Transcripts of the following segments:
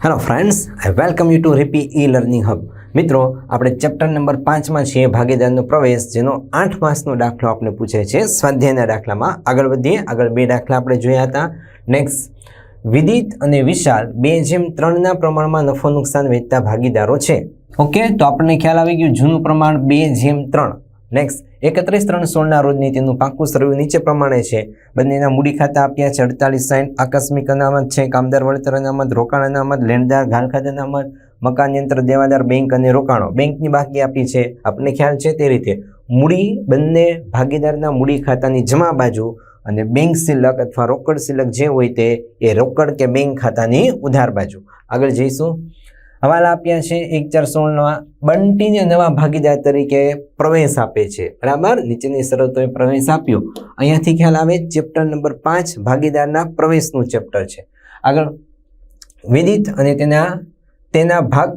Hello friends, I welcome you to રીપી e learning hub. મિત્રો, આપણે ચેપ્ટર નંબર 5માં છીએ ભાગીદારનો પ્રવેશ, જેનો 8 માર્ક્સનો દાખલો આપણે પૂછે છે સ્વાધ્યાયના દાખલામાં. આગળ વધીએ. આગળ બે દાખલા આપણે જોયા હતા. નેક્સ્ટ, વિદિત અને વિશાલ 2:3ના પ્રમાણમાં નફો નુકસાન વેચતા ભાગીદારો છે. ઓકે, તો આપણને ખ્યાલ આવી ગયું જૂનું પ્રમાણ 2:3. નેક્સ્ટ, 31/3/16ના રોજની તેનું પાકું સરવૈયું નીચે પ્રમાણે છે. બંનેના મૂડી ખાતા આપ્યા છે 4860. આકસ્મિક અનામત છે, કામદાર વળતર અનામત, રોકાણ અનામત, લેણદાર ઘાલખાત અનામત, મકાન યંત્ર દેવાદાર, બેંક અને રોકાણો. બેંકની બાકી આપી છે, આપણને ખ્યાલ છે તે રીતે. મૂડી બંને ભાગીદારના મૂડી ખાતાની જમા બાજુ અને બેંક શિલ્લક અથવા રોકડ શિલ્લક જે હોય તે એ રોકડ કે બેંક ખાતાની ઉધાર બાજુ. આગળ જઈશું. હવાલા આપ્યા છે 1/4/16ના. બંટીને નવા ભાગીદાર તરીકે પ્રવેશ આપે છે. બરાબર, નીચેની શરતોએ પ્રવેશ આપ્યો. અહીંયાથી ખ્યાલ આવે ચેપ્ટર નંબર 5 ભાગીદારના પ્રવેશનું ચેપ્ટર છે. આગળ, વિદિત અને તેના ભાગ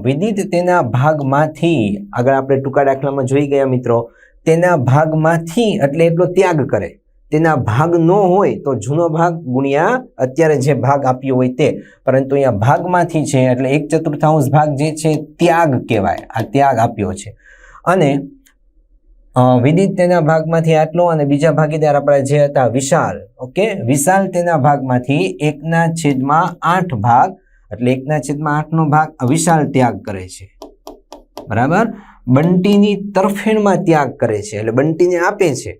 વિદિત તેના ભાગમાંથી, આગળ આપણે ટૂંકા દાખલામાં જોઈ ગયા મિત્રો, તેના ભાગમાંથી એટલે એટલો ત્યાગ કરે. તેના ભાગ ન હોય તો જૂનો ભાગ ગુણ્યા અત્યારે જે ભાગ આપ્યો હોય તે, પરંતુ અહીંયા ભાગમાંથી છે એટલે 1/4 ભાગ જે છે ત્યાગ કહેવાય. આ ત્યાગ આપ્યો છે. અને વિદિત તેના ભાગમાંથી આટલો, અને બીજા ભાગીદાર આપણા જે હતા વિશાલ. ઓકે, વિશાલ તેના ભાગમાંથી 1/8 ભાગ એટલે 1/8નો ભાગ વિશાલ ત્યાગ કરે છે. બરાબર, બંટીની તરફેણમાં ત્યાગ કરે છે એટલે બંટીને આપે છે.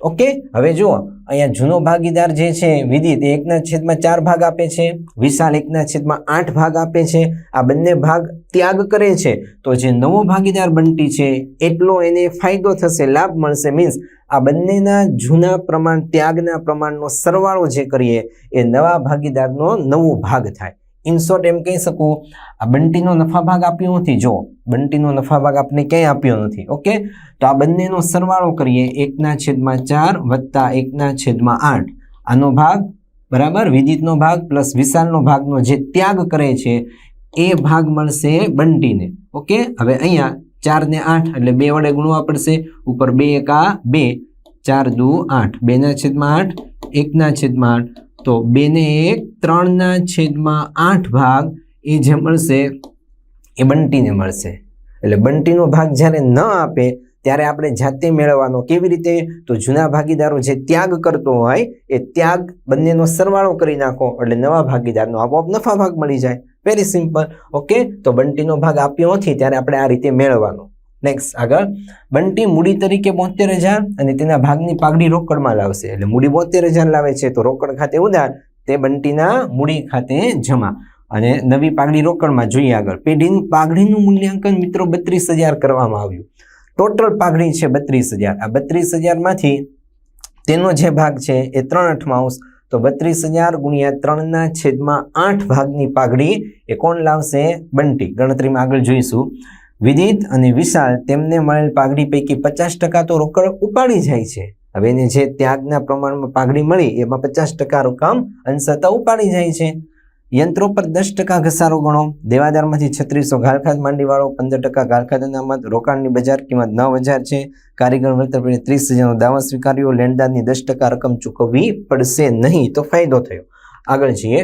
ઓકે, હવે જુઓ, અહીંયા જૂનો ભાગીદાર જે છે વિદિત 1/4 ભાગ આપે છે, વિશાલ 1/8 ભાગ આપે છે. આ બંને ભાગ ત્યાગ કરે છે તો જે નવો ભાગીદાર બંટી છે એટલો એને ફાયદો થશે, લાભ મળશે. મીન્સ આ બંનેના જૂના પ્રમાણ ત્યાગના પ્રમાણનો સરવાળો જે કરીએ એ નવા ભાગીદારનો નવો ભાગ થાય. ઇન શોર્ટ એમ કહી શકું, આ બંટીનો નફા ભાગ આપ્યો નથી. જો બંટીનો નફા ભાગ આપણે ક્યાંય આપ્યો નથી. ઓકે, તો આ બંનેનો સરવાળો કરીએ 1/4 વત્તા 1/8 આનો ભાગ, બરાબર, વિદિતનો ભાગ પ્લસ વિશાલનો ભાગનો જે ત્યાગ કરે છે એ ભાગ મળશે બંટીને. ઓકે, હવે અહીંયા 4 ને 8 એટલે 2 વડે ગુણવા પડશે. ઉપર 2 એકા 2, 4 દુ 8, 2/8 1/8, તો 2 ને 1 3/8 ભાગ એ જે મળશે એ બંટીને મળશે. એટલે બંટીનો ભાગ જ્યારે ન આપે ત્યારે આપણે જાતે મેળવવાનો. કેવી રીતે? તો જૂના ભાગીદારો જે ત્યાગ કરતો હોય એ ત્યાગ બંનેનો સરવાળો કરી નાખો એટલે નવા ભાગીદારનો આપોઆપ નફા ભાગ મળી જાય. Very simple. ઓકે, તો બંટીનો ભાગ આપ્યો નથી ત્યારે આપણે આ રીતે મેળવવાનો. નેક્સ્ટ, આગળ, બંટી મૂડી તરીકે 72,000 અને તેના ભાગની પાઘડી રોકડમાં લાવશે. એટલે મૂડી 72,000 લાવે છે તો રોકડ ખાતે ઉધાર, તે બંટીના મૂડી ખાતે જમા. અને નવી પાઘડી રોકડમાં જોઈએ. આગળ, પેઢીની પાઘડીનું મૂલ્યાંકન મિત્રો 32,000 કરવામાં આવ્યું. ટોટલ પાઘડી છે 32,000. આ 32,000માંથી તેનો જે ભાગ છે એ 3/8, તો 32,000 ગુણ્યા 3/8 ભાગની પાઘડી એ કોણ લાવશે? બંટી. ગણતરીમાં આગળ જોઈશું. વિદિત અને વિશાલ તેમને મળેલ પાઘડી પૈકી 50% તો રોકડ ઉપાડી જાય છે. હવે એને જે ત્યાગના પ્રમાણમાં પાઘડી મળી એમાં 50% રકમ અંશતઃ ઉપાડી જાય છે. યંત્રો પર 10% ઘસારો ગણો. દેવાદારમાંથી 3600, ઘાલખાત માંડીવાળો 15%, ઘાલખાત અનામત, રોકાણની બજાર કિંમત 9,000 છે. કારીગર વળતર 30,000નો દાવો સ્વીકાર્યો. લેણદારની 10% રકમ ચૂકવવી પડશે નહીં, તો ફાયદો થયો. આગળ જઈએ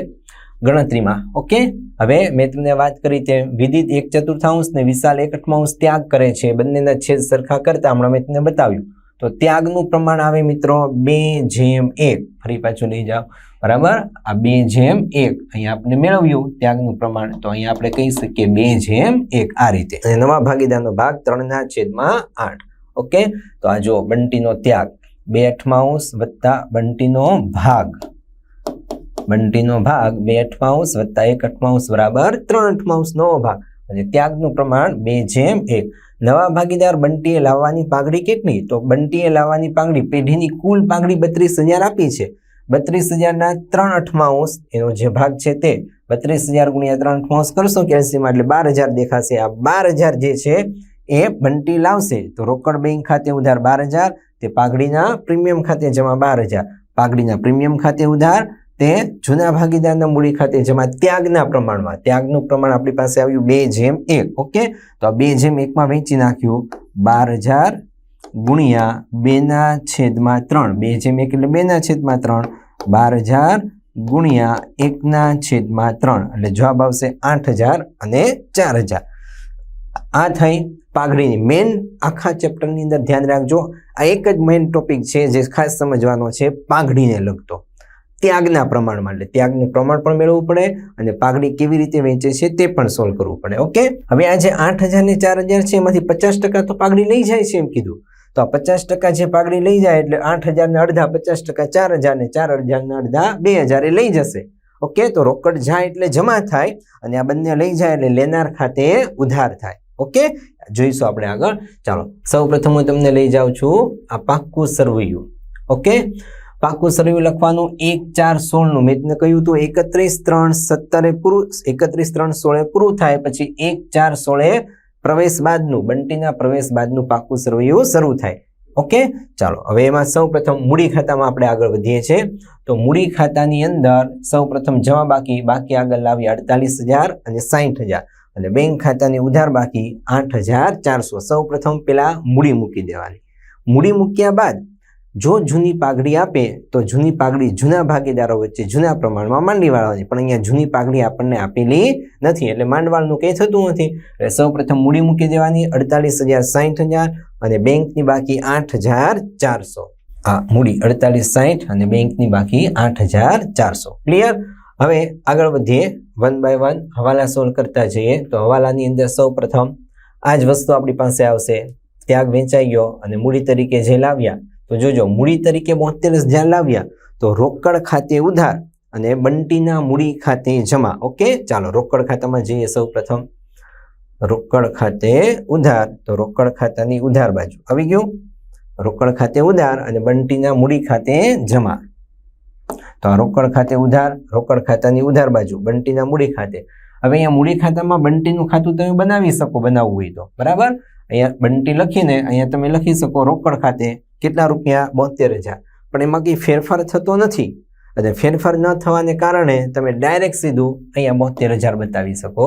ગણતરીમાં. ઓકે, હવે મેં તમને વાત કરી તેમ વિદિત 1/4 ને વિશાલ 1/8 ત્યાગ કરે છે. બંનેના છેદ સરખા કરતા હમણાં મેં તમને બતાવ્યું. તો ત્યાગનું પ્રમાણ આવે મિત્રો 2:1. ફરી પાછું લઈ જાઓ. બરાબર, આ 2:1 અહીંયા આપણે મેળવ્યું ત્યાગનું પ્રમાણ, તો અહીંયા આપણે કહી શકીએ 2:1 આ રીતે. અને નવા ભાગીદારનો ભાગ 3/8. ઓકે, તો આ જો બંટીનો ત્યાગ 2/8 વત્તા બંટીનો ભાગ, બંટીનો ભાગ 2/8 વત્તા 1/8 બરાબર 3/8 નવો ભાગ. અને ત્યાગનું પ્રમાણ 2:1. નવા ભાગીદાર બંટીએ લાવવાની પાઘડી કેટલી? તો બંટીએ લાવવાની પાઘડી, પેઢીની કુલ પાઘડી 32,000 આપી છે. 32,000ના 3/8 એનો જે ભાગ છે તે 32,000 ગુણ્યા 3/8 કરશો કેલ્સીમાં એટલે 12,000 દેખાશે. આ 12,000 જે છે એ બંટી લાવશે તો રોકડ બેંક ખાતે ઉધાર 12,000, તે પાઘડીના પ્રીમિયમ ખાતે જમા 12,000. પાઘડીના પ્રીમિયમ ખાતે ઉધાર, તે જૂના ભાગીદારના મૂડી ખાતે જમા ત્યાગના પ્રમાણમાં. ત્યાગનું પ્રમાણ આપણી પાસે આવ્યું 2:1. ઓકે, તો આ 2:1માં વહેંચી નાખ્યું. 12,000 ગુણ્યા 2/3, 2:1 એટલે 2/3, 12,000 ગુણ્યા 1/3 એટલે જવાબ આવશે 8000 અને 4000. આ થઈ પાઘડીની મેન. આખા ચેપ્ટરની અંદર ધ્યાન રાખજો, આ એક જ મેઇન ટોપિક છે જે ખાસ સમજવાનો છે પાઘડીને લગતો. ત્યાગના પ્રમાણમાં, એટલે ત્યાગનું પ્રમાણ પણ મેળવવું પડે અને પાઘડી કેવી રીતે વેચે છે તે પણ સોલ્વ કરવું પડે. ઓકે, હવે આ જે 8000 ને 4000 છે એમાંથી 50% તો પાઘડી લઈ જાય છે એમ કીધું. તો આ 50% જે પાઘડી લઈ જાય એટલે 8000 ને અડધા 50% 4000 ને 4000 ને અડધા 2000 એ લઈ જશે. ઓકે, તો રોકડ જાય એટલે જમા થાય અને આ બંને લઈ જાય એટલે લેનાર ખાતે ઉધાર થાય. ઓકે, જોઈશું આપણે આગળ. ચાલો, સૌ પ્રથમ હું તમને લઈ જાઉં છું આ પાક્કું સરવૈયું. ઓકે, પાક્કું સરવૈયું લખવાનું 1/4/16 નું મેં તમને કહ્યું હતું 31/3/17 પૂરું, 31/3/16 પૂરું થાય પછી 1/4/16 પ્રવેશ બાદનું, બંટીના પ્રવેશ બાદનું પાક્કું સરવૈયું શરૂ થાય. ઓકે, ચાલો હવે એમાં સૌ પ્રથમ મૂડી ખાતામાં આપણે આગળ વધીએ છીએ. તો મૂડી ખાતાની અંદર સૌ પ્રથમ જમા બાકી આગળ લાવી 48000 અને 60000 અને બેંક ખાતાની ઉધાર બાકી 8400. સૌ પ્રથમ પેલા મૂડી મૂકી દેવાની. મૂડી મૂક્યા બાદ જો જૂની પાઘડી આપે તો જૂની પાઘડી જૂના ભાગીદારો વચ્ચે જૂના પ્રમાણમાં માંડી વાળવાની, પણ અહીંયા જૂની પાઘડી આપણને આપેલી નથી એટલે માંડવાળનું કંઈ થતું નથી. એટલે સૌ પ્રથમ મૂડી મૂકી દેવાની 48000 60000 અને બેંકની બાકી 8400. હા, મૂડી 4860 અને બેંકની બાકી 8400. ક્લિયર? હવે આગળ વધીએ, 1 by 1 હવાલા સોલ્વ કરતા જઈએ. તો હવાલાની અંદર સૌ પ્રથમ આ જ વસ્તુ આપણી પાસે આવશે. ત્યાગ વેચાઈ ગયો અને મૂડી તરીકે જે લાવ્યા, તો જોજો મૂડી તરીકે 72,000 લાવ્યા તો રોકડ ખાતે ઉધાર અને બંટીના મૂડી ખાતે જમા. ઓકે, ચાલો રોકડ ખાતામાં જઈએ. સૌ પ્રથમ રોકડ ખાતે ઉધાર, તો રોકડ ખાતાની ઉધાર બાજુ આવી ગયું. રોકડ ખાતે ઉધાર અને બંટીના મૂડી ખાતે જમા. તો આ રોકડ ખાતે ઉધાર, રોકડ ખાતાની ઉધાર બાજુ બંટીના મૂડી ખાતે. હવે અહીંયા મૂડી ખાતામાં બંટીનું ખાતું તમે બનાવી શકો, બનાવવું હોય તો. બરાબર, અહીંયા બંટી લખીને અહીંયા તમે લખી શકો રોકડ ખાતે કેટલા રૂપિયા 72,000, પણ એમાં કંઈ ફેરફાર થતો નથી. અને ફેરફાર ન થવાને કારણે તમે ડાયરેક્ટ સીધું અહીંયા 72,000 બતાવી શકો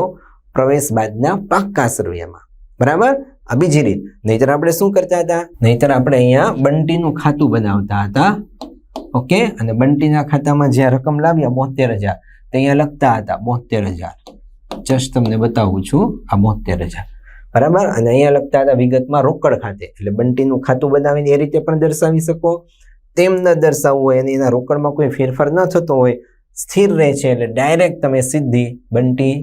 પ્રવેશ બાદના પાક્કા સરવૈયામાં. બરાબર, આ બીજી રીત. નહીતર આપણે શું કરતા હતા? નહીતર આપણે અહીંયા બંટીનું ખાતું બનાવતા હતા. ઓકે, અને બંટીના ખાતામાં જે રકમ લાવ્યા 72,000 તે અહીંયા લખતા હતા 72,000. જસ્ટ તમને બતાવું છું, આ 72,000. બરાબર, અને અહીંયા લખતા હતા વિગતમાં રોકડ ખાતે. એટલે બંટીનું ખાતું બનાવીને એ રીતે પણ દર્શાવી શકો. તેમ ન દર્શાવવું હોય અને એના રોકડમાં કોઈ ફેરફાર ન થતો હોય, સ્થિર રહે છે એટલે ડાયરેક્ટ તમે સીધી બંટી,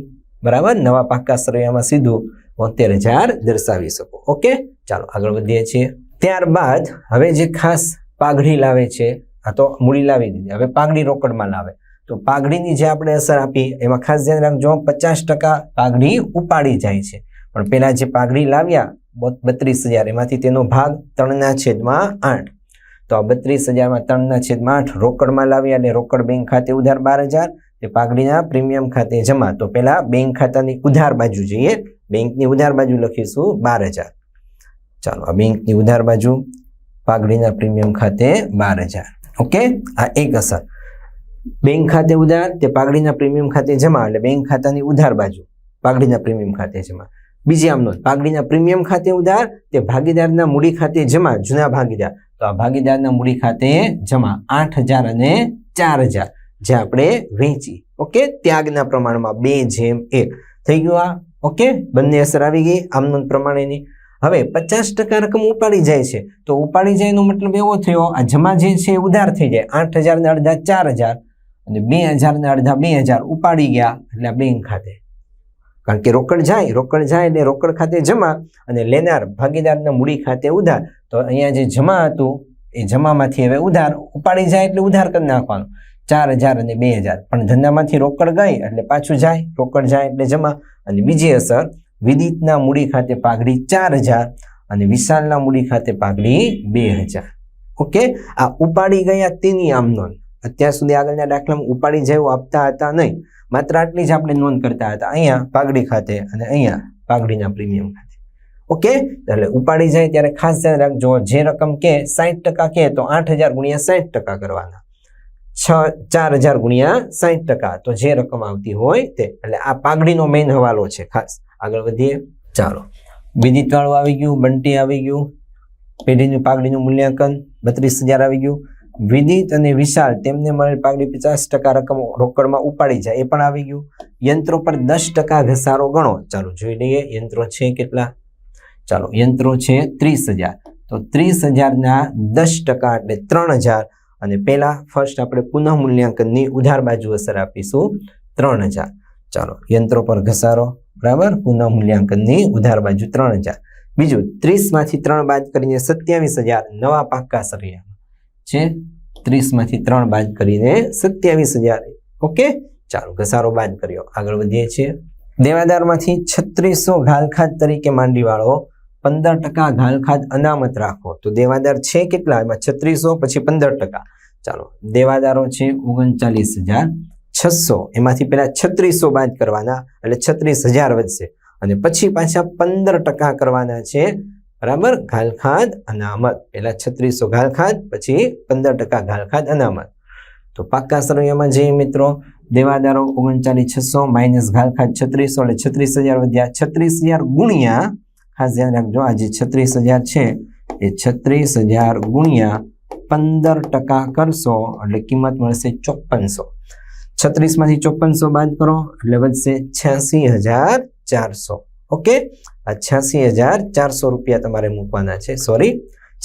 બરાબર, નવા પાક્કા સરવૈયામાં સીધું 72,000 દર્શાવી શકો. ઓકે, ચાલો આગળ વધીએ છીએ. ત્યારબાદ હવે જે ખાસ પાઘડી લાવે છે, આ તો મૂડી લાવી દીધી, હવે પાઘડી રોકડમાં લાવે. તો પાઘડીની જે આપણે અસર આપી એમાં ખાસ ધ્યાન રાખજો, 50% પાઘડી ઉપાડી જાય છે. પણ પેલા જે પાઘડી લાવ્યા 32,000 એમાંથી તેનો ભાગ 3/8. તો આ 32,000માં 3/8 રોકડમાં લાવ્યા એટલે રોકડ બેંક ખાતે ઉધાર 12,000, તે પાઘડીના પ્રીમિયમ ખાતે જમા. તો પેલા બેંક ખાતાની ઉધાર બાજુ જઈએ. બેંકની ઉધાર બાજુ લખીશું 12,000. ચાલો, આ બેંકની ઉધાર બાજુ, પાઘડીના પ્રીમિયમ ખાતે 12,000. ઓકે, આ એક અસર. બેંક ખાતે ઉધાર, તે પાઘડીના પ્રીમિયમ ખાતે જમા એટલે બેંક ખાતાની ઉધાર બાજુ પાઘડીના પ્રીમિયમ ખાતે જમા. બીજી આમ નોંધ, પાઘડીના પ્રીમિયમ ખાતે ઉધાર, તે ભાગીદારના મૂડી ખાતે જમા, જૂના ભાગીદાર. તો આ ભાગીદારના મૂડી ખાતે જમા 8,000 અને 4,000 જે આપણે વેચી. ઓકે, ત્યાગના પ્રમાણમાં 2/1 થઈ ગયું આ. ઓકે, બંને અસર આવી ગઈ આમનોંધ પ્રમાણેની. હવે 50% રકમ ઉપાડી જાય છે, તો ઉપાડી જાય એનો મતલબ એવો થયો આ જમા જે છે ઉધાર થઈ જાય. 8,000 ને અડધા 4,000 અને 2,000 ને અડધા 2,000 ઉપાડી ગયા એટલે બેંક ખાતે. કારણ કે રોકડ જાય એટલે રોકડ ખાતે જમા અને લેનાર ભાગીદારના મૂડી ખાતે ઉધાર. તો અહીંયા જે જમા હતું એ જમામાંથી હવે ઉધાર ઉપાડી જાય એટલે ઉધાર કરી નાખવાનું 4,000 અને 2,000. પણ ધંધામાંથી રોકડ ગઈ એટલે પાછું જાય, રોકડ જાય એટલે જમા. અને બીજી અસર, વિદિતના મૂડી ખાતે પાઘડી 4,000 અને વિશાલના મૂડી ખાતે પાઘડી 2,000. ઓકે, આ ઉપાડી ગયા તેની આમ નોંધ. અત્યાર સુધી આગળના દાખલામાં ઉપાડી જાય આપતા હતા નહીં, માત્ર આટલી જ આપણે નોંધ કરતા હતા. અહીંયા પાઘડી ખાતે અને અહીંયા પાઘડીના પ્રીમિયમ ખાતે. ઓકે, એટલે ઉપાડી જાય ત્યારે ખાસ ધ્યાન રાખજો, જે રકમ કે 60% કે તો 8,000 ગુણ્યા 60% કરવાના, 4,000 ગુણ્યા 60%, તો જે રકમ આવતી હોય તે. એટલે આ પાઘડીનો મેઇન હવાલો છે. ખાસ આગળ વધીએ. ચાલો, વિદિત વાળું આવી ગયું, બંટી આવી ગયું, પેઢીની પાઘડીનું મૂલ્યાંકન 32,000 આવી ગયું. વિદિત અને વિશાલ તેમને મળેલ પાકની 50% રકમ રોકડમાં ઉપાડી જાય, એ પણ આવી ગયું. યંત્રો પર 10% ઘસારો ગણો. ચાલો જોઈ લઈએ યંત્રો છે કેટલા. ચાલો યંત્રો છે 30,000. તો 30,000 10% એટલે 3,000. અને પહેલા ફર્સ્ટ આપણે પુનઃ મૂલ્યાંકનની ઉધાર બાજુ અસર આપીશું 3,000. ચાલો યંત્રો પર ઘસારો, બરાબર, પુનઃ મૂલ્યાંકનની ઉધાર બાજુ 3,000. બીજું 30 માંથી 3 બાદ કરીને 27,000 નવા પાકા સરિયામાં છે. 30 માંથી 3 બાદ કરીને 27,000. ઓકે, ચાલો ઘસારો બાદ કર્યો, આગળ વધીએ છીએ. દેવાદારમાંથી 3600 ઘાલખાદ તરીકે માંડીવાળો 15% ઘાલખાદ અનામત રાખો. તો દેવાદાર છે કેટલા? એમાં 3600 પછી 15%. ચાલો દેવાદારો છે 39,600. એમાંથી પેલા 3600 બાદ કરવાના એટલે 36,000 વધશે અને પછી પાછા 15% કરવાના છે, બરાબર, ઘાલખાદ અનામત. પેલા 3600 ઘાલખાદ પછી 15% ઘાલખાદ અનામત. તો પાક્કા સરવૈયામાં જઈએ મિત્રો, દેવાદારો 39,600 માઇનસ ઘાલખાદ 3600 એટલે 36,000 વધ્યા. 36,000 ગુણ્યા, ખાસ ધ્યાન રાખજો, આ જે 36,000 છે એ 36,000 ગુણ્યા 15% કરશો એટલે કિંમત મળશે 5400. 36 માંથી 5400 બાદ કરો એટલે વધશે 86,400. ઓકે, આ 86,400 રૂપિયા તમારે મૂકવાના છે. સોરી,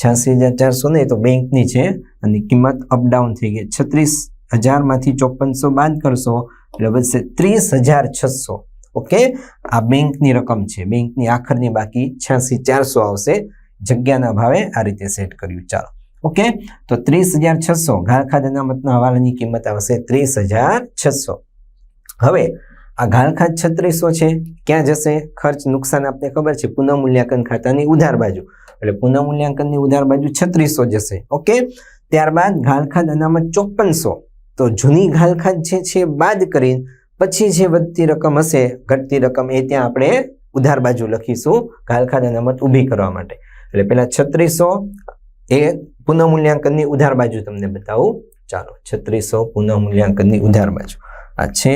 86,400 નહીં, તો બેંકની છે અને કિંમત અપડાઉન થઈ ગઈ. 36,000 માંથી 5400 બાદ કરશો એટલે વધશે 30,600. ઓકે, આ બેંકની રકમ છે, બેંકની આખરની બાકી 86,400 આવશે. જગ્યાના ભાવે આ રીતે સેટ કર્યું. ચાલો ઓકે, તો 30,600 ઘાલખાદ અનામતના હવાલાની કિંમત આવશે 30,600. હવે આ ઘાલખાદ 3600 છે, ક્યાં જશે? ખર્ચ નુકસાન આપને ખબર છે, પુનઃ મૂલ્યાંકન ખાતાની ઉધાર બાજુ, એટલે પુનઃ મૂલ્યાંકનની ઉધાર બાજુ 3600 જશે. ઓકે, ત્યારબાદ ઘાલખાદ અનામત 5400. તો જૂની ઘાલખાદ છે બાદ કરીને પછી જે વધતી રકમ હશે, ઘટતી રકમ, એ ત્યાં આપણે ઉધાર બાજુ લખીશું ઘાલખાદ અનામત ઊભી કરવા માટે. એટલે પેલા 3600 એ પુનઃ મૂલ્યાંકનની ઉધાર બાજુ તમને બતાવું. ચાલો 3600 પુનઃ મૂલ્યાંકનની ઉધાર બાજુ આ છે.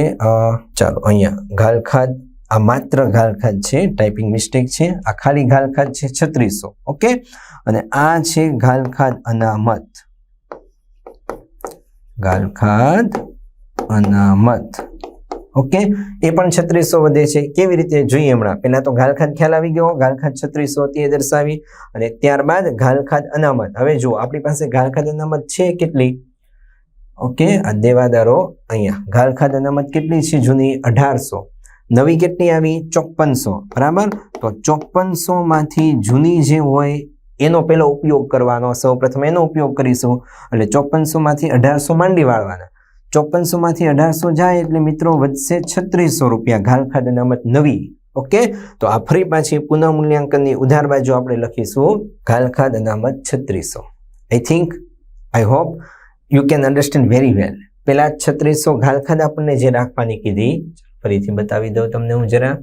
ચાલો અહીંયા ઘાલખાદ, આ માત્ર ઘાલખાદ છે, ટાઈપિંગ મિસ્ટેક છે. આ ખાલી ઘાલખાદ છે 3600. ઓકે, અને આ છે ઘાલખાદ અનામત. ઘાલખાદ અનામત. ઓકે, એ પણ 3600 વધે છે. કેવી રીતે જોઈએ હમણાં? પહેલા તો ઘાલખાદ ખ્યાલ આવી ગયો, ઘાલખાદ 3600 હતી એ દર્શાવી, અને ત્યારબાદ ઘાલખાદ અનામત. હવે જુઓ આપણી પાસે ઘાલખાદ અનામત છે કેટલી? ઓકે, આ દેવાદારો અહીંયા ઘાલખાદ અનામત કેટલી છે? જૂની 1800. નવી કેટલી આવી? 5400. બરાબર, તો 5400 માંથી જૂની જે હોય એનો પેલો ઉપયોગ કરવાનો. સૌ પ્રથમ એનો ઉપયોગ કરીશું એટલે 5400 માંથી 1800 માંડી વાળવાના. 5400 માંથી 1800 જાય એટલે મિત્રો વધશે 3600 રૂપિયા ઘાલખાદ અનામત નવી. ઓકે, તો આ ફરી પાછી પુનઃ મૂલ્યાંકનની ઉધાર બાજુ આપણે લખીશું ઘાલખાદ અનામત 3600. I think, I hope you can understand very well. પેલા 3600 ઘાલખાદ આપણને જે રાખવાની કીધી, ફરીથી બતાવી દઉં તમને હું જરા.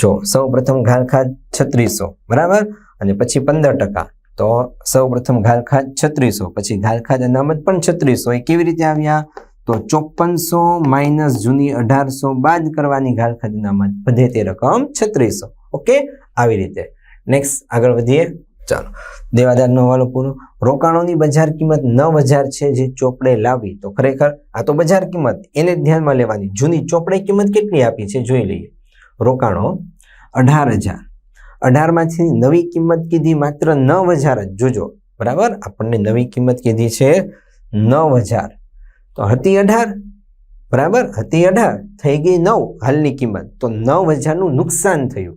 જો સૌ પ્રથમ ઘાલખાદ 3600, બરાબર, અને પછી 15%. તો સૌ પ્રથમ ઘાલખાદ 3600 પછી ઘાલખાદ અનામત પણ 3600. એ કેવી રીતે આવ્યા? તો 5400 માઇનસ જૂની 1800 બાદ કરવાની ઘાલખાદ અનામત, વધે તે રકમ 3600. ઓકે, આવી રીતે. નેક્સ્ટ આગળ વધીએ. ચાલો દેવાદારનો હવાલો પૂરો. રોકાણોની બજાર કિંમત 9,000 છે જે ચોપડે લાવી. તો ખરેખર આ તો બજાર કિંમત, એને ધ્યાનમાં લેવાની. જૂની ચોપડે કિંમત કેટલી આપી છે જોઈ લઈએ. રોકાણો 18,000. 18 માંથી નવી કિંમત કીધી માત્ર 9,000 જ. જોજો, બરાબર, આપણને નવી કિંમત કીધી છે 9,000. તો હતી 18, બરાબર, હતી 18, થઈ ગઈ 9 હાલની કિંમત. તો 9,000 નું નુકસાન થયું.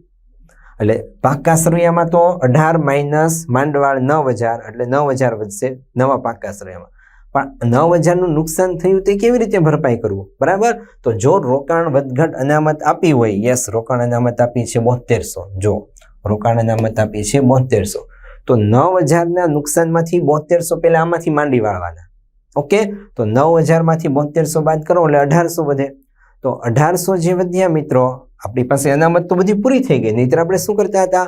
એટલે પાક્કા સરવૈયામાં તો 18 માઇનસ માંડવાળ 9,000 એટલે 9,000 વધશે નવા પાક્કા સરવૈયામાં. પણ 9,000 નું નુકસાન થયું તે કેવી રીતે ભરપાઈ કરવું? બરાબર, તો જો રોકાણ વધઘટ અનામત આપી હોય, યસ, રોકાણ અનામત આપી છે 7200. જો રોકાણ અનામત આપી છે 7200, તો 9,000 ના નુકસાનમાંથી 7200 પહેલા આમાંથી માંડી વાળવાના. ઓકે, તો 9,000 માંથી 7200 બાદ કરો એટલે 1800 વધે. તો 1800 જે વધ્યા મિત્રો, આપણી પાસે અનામત તો બધી પૂરી થઈ ગઈ. નહીંતર આપણે શું કરતા હતા?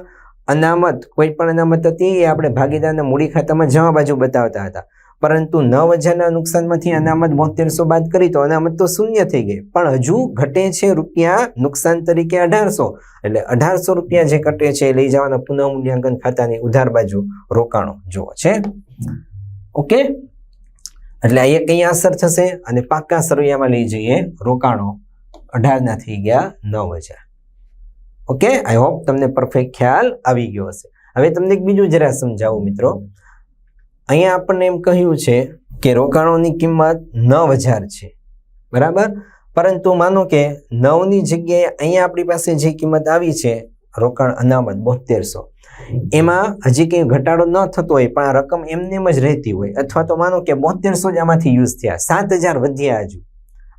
અનામત, કોઈ પણ અનામત હતી એ આપણે ભાગીદારના મૂડી ખાતામાં જમા બાજુ બતાવતા હતા. પરંતુ 9,000 ના નુકસાનમાંથી અનામત 7200 બાદ કરી તો અનામત તો શૂન્ય થઈ ગઈ. પણ હજુ ઘટે છે રૂપિયા નુકસાન તરીકે 1800. એટલે 1800 રૂપિયા જે ઘટે છે એ લઈ જવાના પુનઃ મૂલ્યાંકન ખાતાની ઉધાર બાજુ રોકાણો. જુઓ છે ઓકે, એટલે અહીંયા કઈ અસર થશે અને પાકા સરવૈયામાં લઈ જઈએ રોકાણો 18 ના થઈ ગયા 9000. ઓકે, આઈ હોપ તમને પરફેક્ટ ખ્યાલ આવી ગયો હશે. હવે તમને એક બીજું જરા સમજાવું મિત્રો. અહીંયા આપણને એમ કહ્યું છે કે રોકાણોની કિંમત 9000 છે, બરાબર, પરંતુ માનો કે 9 ની જગ્યાએ અહીંયા આપણી પાસે જે કિંમત આવી છે રોકાણ અનામત 7200, એમાં હજી કંઈ ઘટાડો ન થતો હોય પણ આ રકમ એમનેમ જ રહેતી હોય, અથવા તો માનો કે 7200 જ આમાંથી યુઝ થયા, 7000 વધ્યા, હજુ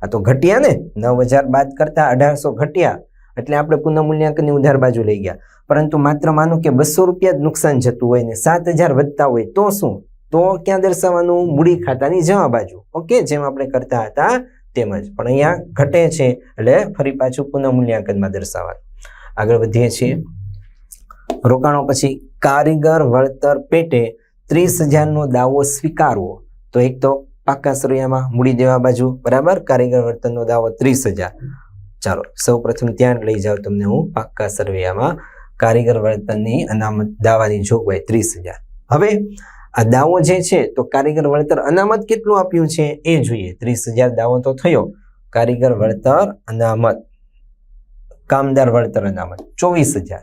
આ તો ઘટ્યા ને, 9000 બાદ કરતા 1800 ઘટ્યા, એટલે આપણે પુનઃમૂલ્યાંકનની ઉધાર બાજુ લઈ ગયા. પરંતુ માત્ર માનો કે 200 રૂપિયા જ નુકસાન જતું હોય ને 7000 વધતા હોય તો શું? તો ક્યાં દર્શાવવાનું? મૂડી ખાતાની જમા બાજુ. ઓકે, જેમ આપણે કરતા હતા તેમજ, પણ અહીંયા ઘટે છે એટલે ફરી પાછું પુનઃમૂલ્યાંકનમાં દર્શાવવાનું. આગળ વધીએ છીએ. રોકાણો પછી કારીગર વળતર પેટે 30,000 નો દાવો સ્વીકારવો. તો એક તો પાકા સરવૈયામાં મૂડી દેવા બાજુ, બરાબર, કારીગર વળતરનો દાવો 30,000. ચાલો સૌ પ્રથમ ત્યાં લઈ જાઉં તમને હું. પાકા સરવૈયામાં કારીગર વળતરની અનામત દાવાની જોગવાઈ 30,000. હવે આ દાવો જે છે તો કારીગર વળતર અનામત કેટલું આપ્યું છે એ જોઈએ. 30,000 દાવો તો થયો. કારીગર વળતર અનામત, કામદાર વળતર અનામત 24,000.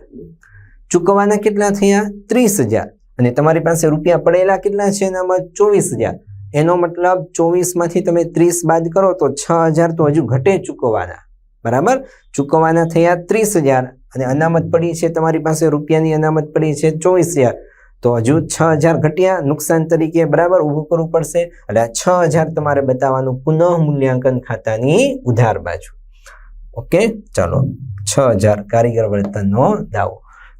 ચૂકવવાના કેટલા થયા? 30,000. અને તમારી પાસે રૂપિયા પડેલા કેટલા છે એનામાં? 24,000. એનો મતલબ 24 માંથી તમે 30 બાદ કરો તો 6,000 તો હજુ ઘટે ચૂકવવાના, બરાબર. ચૂકવવાના થયા 30,000 અને અનામત પડી છે તમારી પાસે, રૂપિયાની અનામત પડી છે 24,000, તો હજુ 6,000 ઘટ્યા નુકસાન તરીકે, બરાબર, ઊભું કરવું પડશે. એટલે આ 6,000 તમારે બતાવવાનું પુનઃ મૂલ્યાંકન ખાતાની ઉધાર બાજુ. ઓકે, ચાલો 6,000 કારીગર વળતરનો દાવો.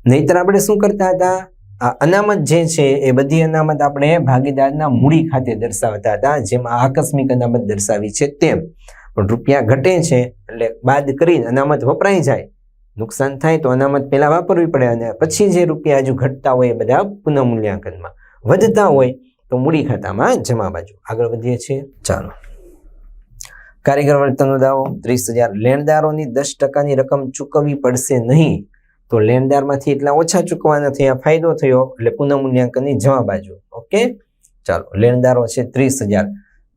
નહીતર આપણે શું કરતા હતા? આ અનામત જે છે એ બધી અનામત આપણે ભાગીદારના મૂડી ખાતે દર્શાવતા હતા, જેમાં આકસ્મિક અનામત દર્શાવી છે તેમ. પણ રૂપિયા ઘટે છે એટલે બાદ કરીને અનામત વપરાઈ જાય, નુકસાન થાય તો અનામત પહેલા વાપરવી પડે અને પછી જે રૂપિયા હજુ ઘટતા હોય એ બધા પુનઃમૂલ્યાંકનમાં, વધતા હોય તો મૂડી ખાતામાં જમા બાજુ. આગળ વધીએ છીએ. ચાલો, કારીગર વળતરનો દાવો 30,000. લેણદારોની 10% રકમ ચૂકવવી પડશે નહીં, તો લેણદારમાંથી એટલા ઓછા ચૂકવવાના થયા, ફાયદો થયો, એટલે પુનઃમૂલ્યાંકનની જમા બાજુ. ઓકે, ચાલો, લેણદારો છે 30,000.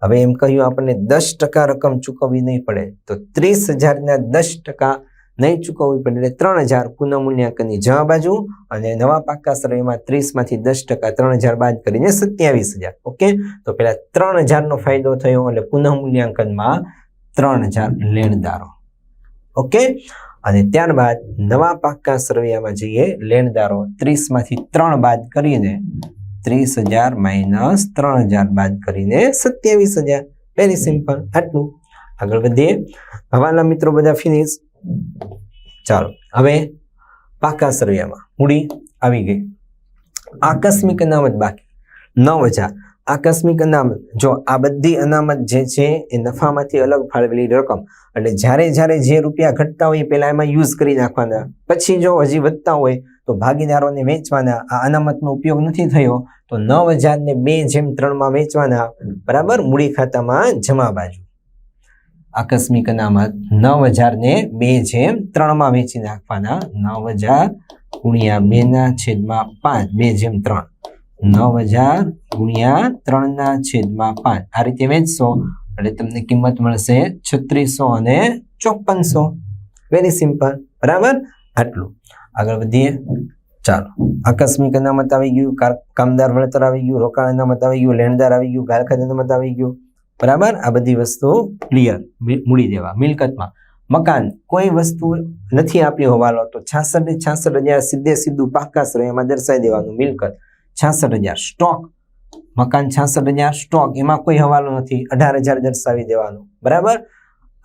હવે એમ કહ્યું આપણને 10% રકમ ચૂકવવી નહીં પડે, તો 30,000 ના 10% નહીં ચૂકવવી પડે એટલે 3,000 પુનઃમૂલ્યાંકનની જમા બાજુ. અને નવા પાકા સરવૈયામાં 30 માંથી 10% 3,000 બાદ કરીને 27,000. ઓકે, તો પેલા 3,000 નો ફાયદો થયો એટલે પુનઃમૂલ્યાંકનમાં 3,000 લેણદારો. ઓકે, અને ત્યારબાદ નવા પાકા સરવૈયામાં જઈએ. લેણદારો 30 માંથી 3 બાદ કરીને 30,000 માઇનસ 3,000 બાદ કરીને 27,000. વેરી સિમ્પલ, આટલું. આગળ વધીએ. હવાલા મિત્રો બધા ફિનિશ. ચાલો, હવે પાકા સરવૈયામાં મૂડી આવી ગઈ. આકસ્મિક અનામત બાકી 9,000. આકસ્મિક અનામત, જો આ બધી અનામત જે છે એ નફામાંથી અલગ ફાળવેલી રકમ, એટલે જ્યારે જે રૂપિયા ઘટતા હોય પહેલા એમાં યુઝ કરી નાખવાના, પછી જો હજી વધતા હોય તો ભાગીદારોને વેચવાના. આ અનામતનો ઉપયોગ નથી થયો તો 9,000 ને 2/3 માં વેચવાના, બરાબર, મૂડી ખાતામાં જમા બાજુ. આકસ્મિક અનામત 9,000 ને 2/3 માં વેચી નાખવાના. 9,000 ગુણ્યા 2/5, 2/3. 9,000 ગુણ્યા 3/5. આ રીતે વેચશો એટલે તમને કિંમત મળશે 3600 અને 5400. વેરી સિમ્પલ, બરાબર, આટલું. આગળ વધીએ. ચાલો, આકસ્મિક અનામત આવી ગયું, કામદાર વળતર આવી ગયું, રોકાણ અનામત આવી ગયું, લેણદાર આવી ગયું, ગાળખાત અનામત આવી ગયું, બરાબર. આ બધી વસ્તુ ક્લિયર. મૂડી દેવા મિલકતમાં મકાન કોઈ વસ્તુ નથી આપ્યો હવાલો તો 66,000 સીધું પાકા સરવૈયામાં દર્શાવી દેવાનું. મિલકત 66,000. સ્ટોક મકાન 66,000 સ્ટોક, એમાં કોઈ હવાલો નથી, 18,000 દર્શાવી દેવાનું, બરાબર.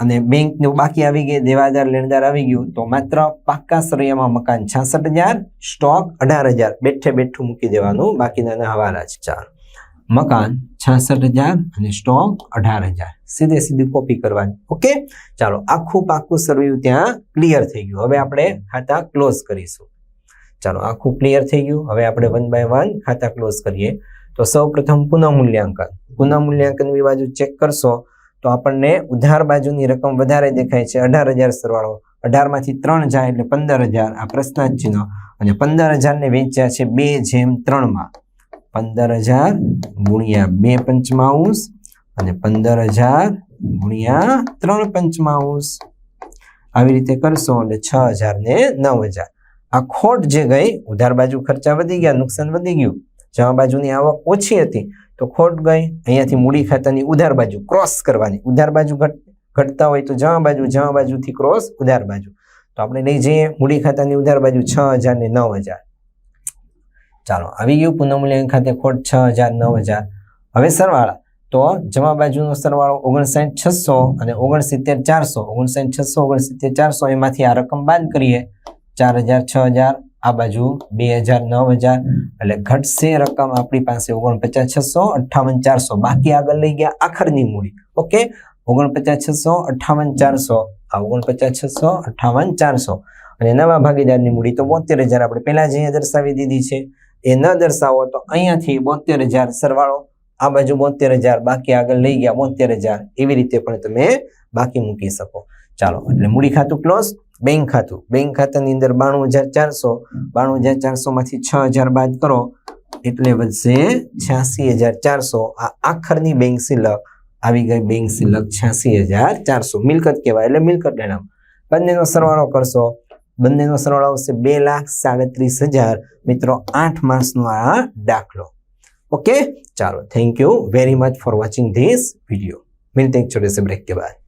અને બેંકનું બાકી આવી ગઈ, દેવાદાર લેણદાર આવી ગયું, તો માત્ર પાકા સરવૈયામાં મકાન 66,000, સ્ટોક 18,000, બેઠે બેઠું મૂકી દેવાનું, બાકીના હવાલા છે. ચાલો, મકાન 66,000 અને સ્ટોક 18,000, સીધી કોપી કરવાની. ઓકે, ચાલો, આખું પાકું સરવૈયું ત્યાં ક્લિયર થઈ ગયું. હવે આપણે ખાતા ક્લોઝ કરીશું. ચાલો, આખું ક્લિયર થઈ ગયું. હવે આપણે 1 by 1 ખાતા ક્લોઝ કરીએ. તો સૌ પ્રથમ પુનઃમૂલ્યાંકનની બાજુ ચેક કરશો તો આપણને ઉધાર બાજુની રકમ વધારે દેખાય છે, 18,000 સરવાળો. 18 માંથી 3 જાય એટલે 15,000, આ પ્રશ્નાર્થ ચિહ્ન. અને 15,000 ને વેચ્યા છે 2/3 માં. 15,000 ગુણ્યા 2 પંચમાંશ અને 15,000 ગુણ્યા 3 પંચમાંશ. આવી રીતે કરશો એટલે 6,000 ને 9,000. આ ખોટ જે ગઈ, ઉધાર બાજુ ખર્ચા વધી ગયા, નુકસાન વધી ગયું. જમા બાજુની આવક ઓછી હતી તો ખોટ ગઈ. અહીંયાથી મૂડી ખાતાની ઉધાર બાજુ ક્રોસ કરવાની. ઉધાર બાજુ ઘટતા હોય તો જમા બાજુથી ક્રોસ ઉધાર બાજુ. તો આપણે લઈ જઈએ મૂડી ખાતાની ઉધાર બાજુ 6,000 ને 9,000. ચાલો, આવી ગયું પુનઃમૂલ્યાંકન ખાતે ખોટ 6,000 9,000. હવે સરવાળા, તો જમા બાજુનો સરવાળો 59,600 અને 69,400. 59,600 69,400 એમાંથી આ રકમ બાદ કરીએ 4,000 6,000, આ બાજુ 2,000 9,000, એટલે ઘટશે રકમ આપણી પાસે 49,600 58,400. બાકી આગળ લઈ ગયા આખરની મૂડી. ઓકે, 49,600 58,400, આ 49,600 58,400 અને નવા ભાગીદારની મૂડી તો 72,000 આપણે પહેલા જ અહીંયા દર્શાવી દીધી છે. એ ન દર્શાવો તો અહીંયાથી 72,000 સરવાળો, આ બાજુ 72,000, બાકી આગળ લઈ ગયા 72,000. એવી રીતે પણ તમે બાકી મૂકી શકો. ચાલો, એટલે મૂડી ખાતું ક્લોઝ. બેંક ખાતું, બેંક ખાતાની અંદર 92,400, 92,400 માંથી 6,000 બાદ કરો એટલે વધશે 86,400. આ આખરની બેંક સિલક આવી ગઈ. બેંક સિલક 86,400. મિલકત કહેવાય એટલે મિલકત લેણામ. બંનેનો સરવાળો કરશો, બંનેનો સરવાળો આવશે 2,37,000. મિત્રો 8 માસનો આ દાખલો. ओके, चलो, thank you very much for watching this video. मिलते हैं एक छोटे से ब्रेक के बाद.